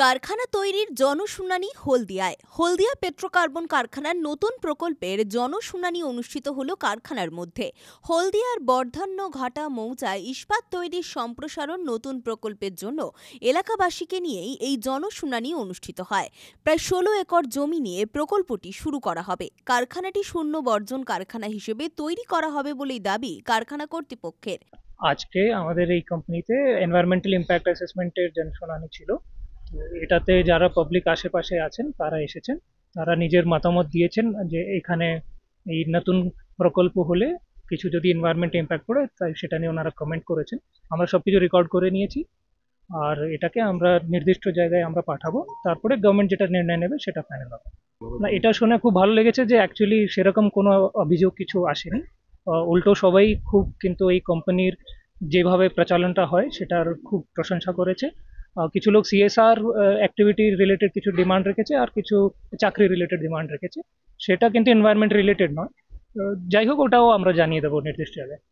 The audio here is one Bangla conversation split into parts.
কারখানা তৈরির জনশুনানি হলদিয়ায়। হলদিয়া পেট্রোকার্বন কারখানার নতুন প্রকল্পের জনশুনানি অনুষ্ঠিত হলো কারখানার মধ্যে। হলদিয়ার বর্ধান্যঘাটা মৌজায় ইস্পাত তৈরির সম্প্রসারণ নতুন প্রকল্পের জন্য এলাকাবাসীকে নিয়েই এই জনশুনানি অনুষ্ঠিত হয়। প্রায় 16 একর জমি নিয়ে প্রকল্পটি শুরু করা হবে। কারখানাটি শূন্য বর্জন কারখানা হিসেবে তৈরি করা হবে বলেই দাবি কারখানা কর্তৃপক্ষের। আজকে আমাদের এই কোম্পানিতে এনভায়রনমেন্টাল ইম্প্যাক্ট অ্যাসেসমেন্টের জনশুনানি ছিল। এটাতে যারা পাবলিক আশেপাশে আছেন তারা এসেছেন, তারা নিজের মতামত দিয়েছেন যে এখানে এই নতুন প্রকল্প হলে কিছু যদি এনভায়রনমেন্ট ইম্প্যাক্ট পড়ে তাই সেটা নিয়ে ওনারা কমেন্ট করেছেন। আমরা সবকিছু রেকর্ড করে নিয়েছি আর এটাকে আমরা নির্দিষ্ট জায়গায় আমরা পাঠাবো, তারপরে গভর্নমেন্ট যেটা নির্ণয় নেবে সেটা ফাইনাল হবে। না, এটা শুনে খুব ভালো লেগেছে যে অ্যাকচুয়ালি সেরকম কোনো অভিযোগ কিছু আসেনি। উল্টো সবাই খুব কিন্তু এই কোম্পানির যেভাবে প্রচলনটা হয় সেটার খুব প্রশংসা করেছে। কিছু লোক সিএসআর অ্যাক্টিভিটি রিলেটেড কিছু ডিমান্ড রেখেছে আর কিছু চাকরি রিলেটেড ডিমান্ড রেখেছে, সেটা কিন্তু এনভায়রনমেন্ট রিলেটেড নয়। যাই হোক, ওটাও আমরা জানিয়ে দেবো নির্দিষ্ট জায়গায়।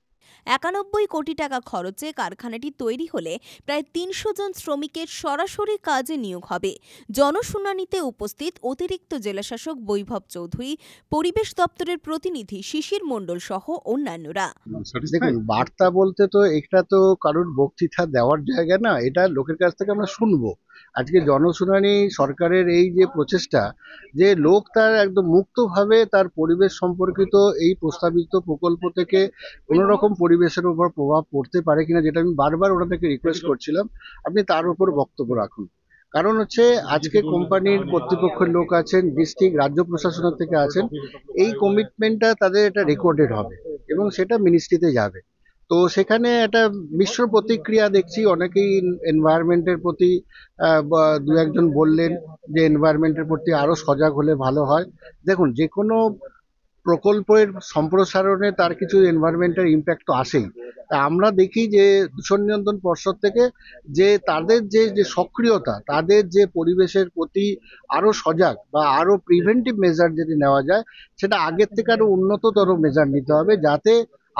91 কোটি টাকা খরচে কারখানাটি তৈরি হলে প্রায় 300 জন শ্রমিকের সরাসরি কাজে নিয়োগ হবে। জনশুনানিতে উপস্থিত অতিরিক্ত জেলাশাসক বৈভব চৌধুরী, পরিবেশ দপ্তরের প্রতিনিধি শিশির মণ্ডল সহ অন্যান্যরা। দেখুন, বার্তা বলতে তো এটা তো কারোর বক্তৃতা দেওয়ার জায়গা না, এটা লোকের কাছ থেকে আমরা শুনবো। আজকে জনশুনানি সরকারের এই যে প্রচেষ্টা, যে লোক তার একদম মুক্তভাবে তার পরিবেশ সম্পর্কিত এই প্রস্তাবিত প্রকল্প থেকে কোনো রকম পরিবেশের উপর প্রভাব পড়তে পারে কিনা, যেটা আমি বারবার ওনাদেরকে রিকোয়েস্ট করছিলাম, আপনি তার উপর বক্তব্য রাখুন। কারণ হচ্ছে আজকে কোম্পানির কর্তৃপক্ষের লোক আছেন, ডিস্ট্রিক্ট রাজ্য প্রশাসনের থেকে আছেন, এই কমিটমেন্টটা তাদের এটা রেকর্ডেড হবে এবং সেটা মিনিস্ট্রিতে যাবে। তো সেখানে একটা মিশ্র প্রতিক্রিয়া দেখছি। অনেকেই এনভায়রনমেন্টের প্রতি দু একজন বললেন যে এনভায়রনমেন্টের প্রতি আরো সজাগ হলে ভালো হয়। দেখুন, যে কোনো প্রকল্পের সম্প্রসারণে তার কিছু এনভায়রনমেন্টের ইম্প্যাক্ট তো আসেই। তা আমরা দেখি যে দূষণ নিয়ন্ত্রণ পর্ষদ থেকে যে তাদের যে সক্রিয়তা, তাদের যে পরিবেশের প্রতি আরো সজাগ বা আরো প্রিভেন্টিভ মেজার যদি নেওয়া যায়, সেটা আগের থেকে আরো উন্নততর মেজার নিতে হবে, যাতে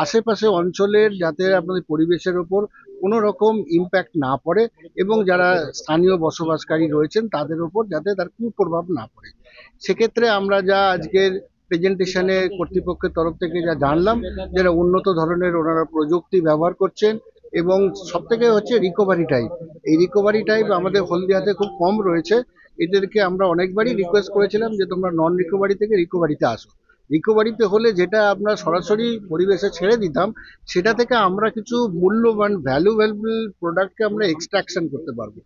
আশেপাশে অঞ্চলের যাতে আপনাদের পরিবেশের ওপর কোনো রকম ইম্প্যাক্ট না পড়ে এবং যারা স্থানীয় বসবাসকারী রয়েছেন তাদের ওপর যাতে তার কুপ্রভাব না পড়ে। সেক্ষেত্রে আমরা যা আজকের প্রেজেন্টেশনে কর্তৃপক্ষের তরফ থেকে যা জানলাম, যারা উন্নত ধরনের ওনারা প্রযুক্তি ব্যবহার করছেন এবং সব থেকে হচ্ছে রিকভারি টাইম। এই রিকভারি টাইম আমাদের হলদিয়াতে খুব কম রয়েছে। এদেরকে আমরা অনেকবারই রিকোয়েস্ট করেছিলাম যে তোমরা নন রিকভারি থেকে রিকভারিতে আসো। রিকভারিতে হলে যেটা আমরা সরাসরি পরিবেশে ছেড়ে দিতাম, সেটা থেকে আমরা কিছু মূল্যবান ভ্যালুয়েবল প্রোডাক্টকে আমরা এক্সট্রাকশন করতে পারবো।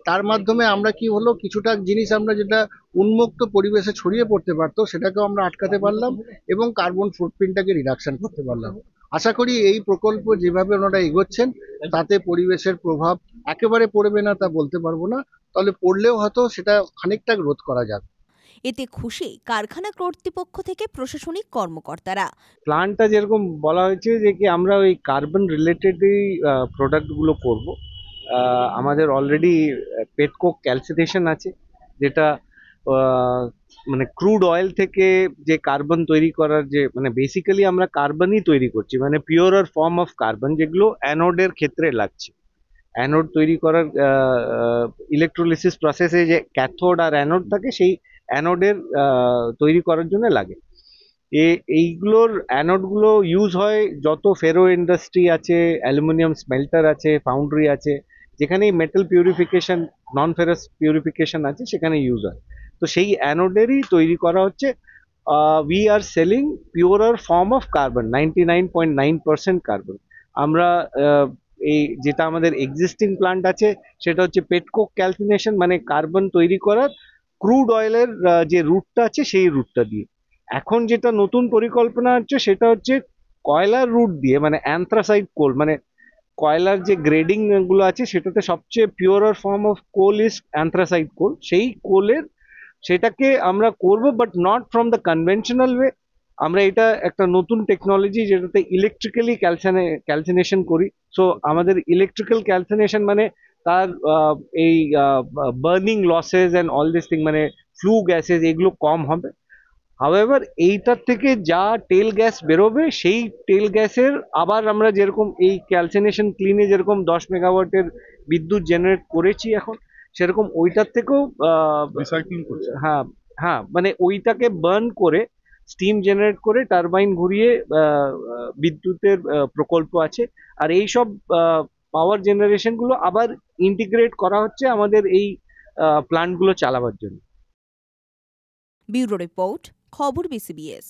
তার মাধ্যমে আমরা কি হলো, কিছুটা জিনিস আমরা যেটা উন্মুক্ত পরিবেশে ছড়িয়ে পড়তে পারতো সেটাকেও আমরা আটকাতে পারলাম এবং কার্বন ফুটপ্রিন্টটাকে রিডাকশন করতে পারলাম। আশা করি এই প্রকল্প যেভাবে ওনারা এগোচ্ছেন তাতে পরিবেশের প্রভাব একেবারে পড়বে না তা বলতে পারবো না, তাহলে পড়লেও হয়তো সেটা খানিকটা রোধ করা যাবে। এতে খুশি কারখানা কর্তৃপক্ষ থেকে প্রশাসনিক কর্মকর্তারা। প্ল্যানটা যেরকম বলা হয়েছে যে কি আমরা ওই কার্বন রিলেটেডই প্রোডাক্টগুলো করব। আমাদের অলরেডি পেটকোক ক্যালসিনেশন আছে, যেটা মানে ক্রুড অয়েল থেকে যে কার্বন তৈরি করার যে মানে বেসিক্যালি আমরা কার্বনই তৈরি করছি, মানে পিওরার ফর্ম অফ কার্বন, যেগুলো অ্যানোডের ক্ষেত্রে লাগছে। অ্যানোড তৈরি করার ইলেকট্রোলিসিস প্রসেসে যে ক্যাথোড আর অ্যানোড থাকে, সেই অ্যানোডের তৈরি করার জন্য লাগে। এইগুলোর অ্যানোডগুলো ইউজ হয় যত ফেরো ইন্ডাস্ট্রি আছে, অ্যালুমিনিয়াম স্মেল্টার আছে, ফাউন্ড্রি আছে, যেখানে মেটাল পিউরিফিকেশন, নন ফেরাস পিউরিফিকেশন আছে, সেখানে ইউজ হয়। তো সেই অ্যানোডেরই তৈরি করা হচ্ছে। We are selling purer form of carbon, 99.9% carbon. আমরা এই যেটা আমাদের এক্সিস্টিং প্লান্ট আছে সেটা হচ্ছে পেটকোক ক্যালসিনেশন, মানে কার্বন তৈরি করার ক্রুড অয়েলের যে রুটটা আছে সেই রুটটা দিয়ে। এখন যেটা নতুন পরিকল্পনা হচ্ছে সেটা হচ্ছে কয়লার রুট দিয়ে, মানে অ্যান্থ্রাসাইট কোল, মানে কয়লার যে গ্রেডিং গুলো আছে সেটাতে সবচেয়ে purer form of coal is anthracite coal. সেই কোলের সেটাকে আমরা করব, but not from the conventional way. আমরা এটা একটা নতুন টেকনোলজি যেটাতে ইলেকট্রিক্যালি ক্যালসিনেশন করি। সো আমাদের ইলেকট্রিক্যাল ক্যালসিনেশন মানে তার এই burning losses and all this thing, মানে ফ্লু গ্যাসেস, এগুলো কম হবে। হাওয়েভার এইটার থেকে যা টেল গ্যাস বেরোবে, সেই টেল গ্যাসের আবার আমরা যেরকম এই ক্যালসিনেশন ক্লিনে যেরকম 10 মেগাওয়াটের বিদ্যুৎ জেনারেট করেছি এখন, সেরকম ওইটার থেকেও রিসাইক্লিং করছে। হ্যাঁ হ্যাঁ, মানে ওইটাকে বার্ন করে স্টিম জেনারেট করে টারবাইন ঘুরিয়ে বিদ্যুতের প্রকল্প আছে। আর এই সব পাওয়ার জেনারেশন গুলো আবার ইন্টিগ্রেট করা হচ্ছে আমাদের এই প্ল্যান্ট গুলো চালাবার জন্য। ব্যুরো রিপোর্ট, খবর বিসিবিএস।